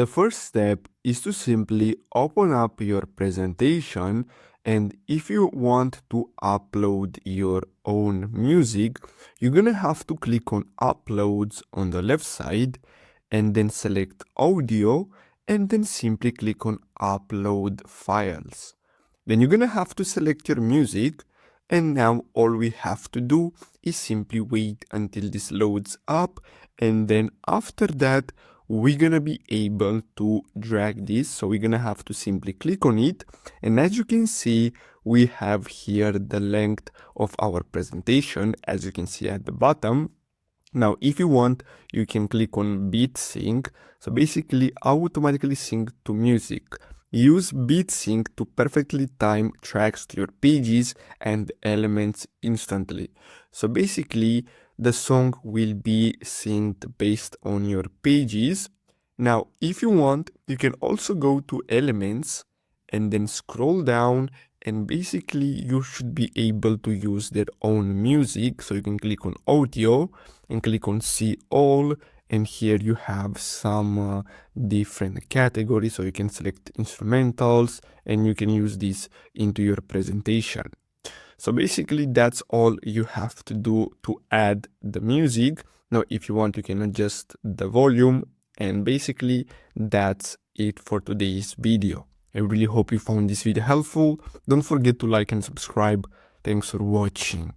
The first step is to simply open up your presentation, and if you want to upload your own music, you're gonna have to click on Uploads on the left side and then select Audio and then simply click on Upload Files. Then you're gonna have to select your music, and now all we have to do is simply wait until this loads up, and then after that we're gonna be able to drag this. So we're gonna have to simply click on it, and as you can see, we have here the length of our presentation, as you can see at the bottom. Now, if you want, you can click on beat sync. So basically automatically sync to music. Use beat sync to perfectly time tracks to your pages and elements instantly. So basically the song will be synced based on your pages. Now, if you want, you can also go to elements and then scroll down, and basically you should be able to use their own music. So you can click on audio and click on see all, and here you have some different categories, so you can select instrumentals and you can use this into your presentation. So basically that's all you have to do to add the music. Now if you want, you can adjust the volume, and basically that's it for today's video. I really hope you found this video helpful. Don't forget to like and subscribe. Thanks for watching.